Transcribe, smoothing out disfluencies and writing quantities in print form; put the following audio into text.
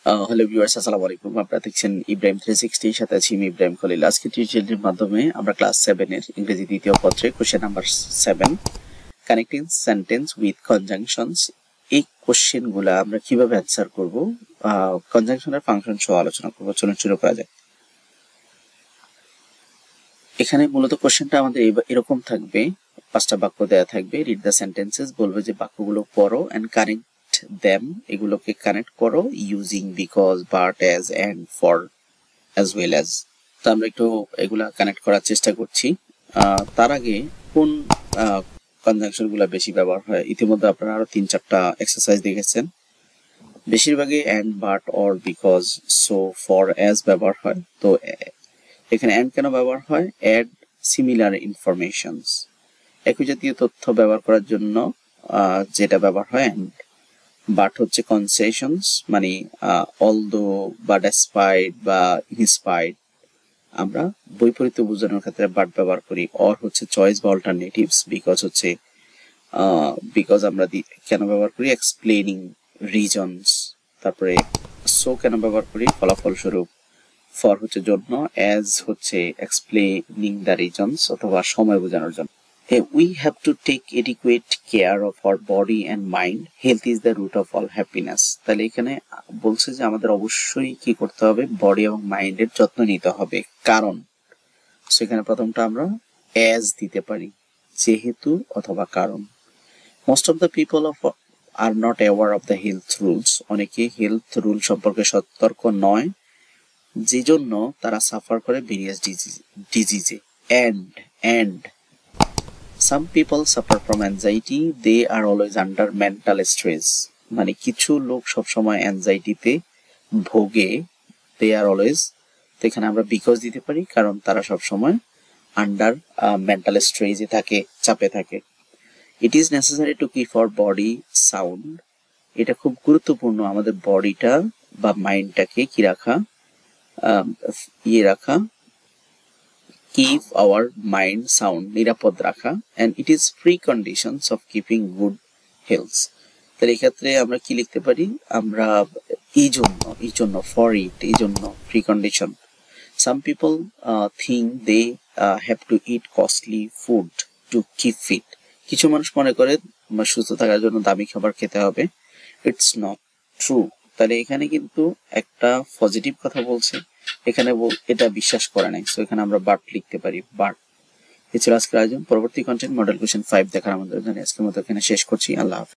Hello viewers, আসসালামু আলাইকুম। আপনারা দেখছেন ইব্রাহিম 360 এর সাথে আছি আমি ইব্রাহিম খলিল। আজকে টিউটোরিয়ালের মাধ্যমে আমরা ক্লাস 7 এর ইংরেজি দ্বিতীয় পত্রে question number 7 connecting sentence with conjunctions, এই কোশ্চেনগুলো আমরা কিভাবে অ্যানসার করব, কনজাংশনের ফাংশন সহ আলোচনা করব। চলুন শুরু করা যাক। এখানে মূলত কোশ্চেনটা আমাদের এরকম থাকবে, 5টা বাক্য দেয়া থাকবে। রিড দ্য সেন্টেন্সেস, বলবে যে বাক্যগুলো পড়ো এন্ড কানেক্ট them, এগুলোকে কানেক্ট করো using because, but, as, and, for, as well as। তো আমরা একটু এগুলা কানেক্ট করার চেষ্টা করছি। তার আগে কোন কনজাংশন গুলা বেশি ব্যবহার হয়, ইতিমধ্যে আপনারা আরো 3-4টা এক্সারসাইজ দেখেছেন। বেশিরভাগই and, but, or, because, so, for, as ব্যবহার হয়। তো এখানে এন্ড কেন ব্যবহার হয়? অ্যাড সিমিলার ইনফরমেশনস, একই জাতীয় তথ্য ব্যবহার করার জন্য যেটা ব্যবহার হয় এন্ড। বাট হচ্ছে কনসেশনস, মানে অলদো বা ডেসপাইট বা ইনস্পাইট, আমরা বৈপরীত্য বোঝানোর ক্ষেত্রে বাট ব্যবহার করি। অর হচ্ছে চয়েস বা অল্টারনেটিভস, বিকজ হচ্ছে বিকজ আমরা কেন ব্যবহার করি? Explaining reasons. তারপরে সো কেন ব্যবহার করি? ফলাফল স্বরূপ। ফর হচ্ছে জন্য, অ্যাজ হচ্ছে এক্সপ্লেনিং দ্য রিজনস অথবা সময় বোঝানোর জন্য। We have to take adequate care of our body and mind. Health is the root of all happiness. তাহলে এখানে বলছে যে আমাদের অবশ্যই কি করতে হবে? বডি এবং মাইন্ডের যত্ন নিতে হবে। কারণ সেখানে প্রথমটা আমরা as দিতে পারি, যেহেতু অথবা কারণ। Most of the people are not aware of the health rules. অনেকে হেলথ রুল সম্পর্কে সতর্ক নয়, যেজন্য তারা সাফার করে various ডিজিজে। and some people suffer from anxiety. They are always under mental stress. মানে কিছু লোক সব সময় অ্যাংজাইটিতে ভোগে। They are always, তো এখানে আমরা বিকজ দিতে পারি কারণ তারা সব সময় আন্ডার মেন্টাল স্ট্রেসে থাকে, চাপে থাকে। It is necessary to keep our body sound. এটা খুব গুরুত্বপূর্ণ আমাদের বডিটা বা মাইন্ডটাকে কি রাখা, রাখা, keep our mind sound, নিরাপদ রাখা, and it is preconditions of keeping good health. তাহলে এই ক্ষেত্রে আমরা কি লিখতে পারি? আমরা এই জন্য for it, এই জন্য precondition. Some people think they have to eat costly food to keep fit. কিছু মানুষ মনে করে সুস্থ থাকার জন্য দামি খাবার খেতে হবে। It's not true. তাহলে এখানে কিন্তু একটা পজিটিভ কথা বলছে, এখানে এটা বিশ্বাস করে নাই। সো এখানে আমরা বাট লিখতে পারি, বাট। এছাড়া আজকের আয়োজন, পরবর্তী কন্টেন্ট মডেল কোশ্চেন 5 দেখার আমাদের আজকের মতো এখানে শেষ করছি। আল্লাহ হাফেজ।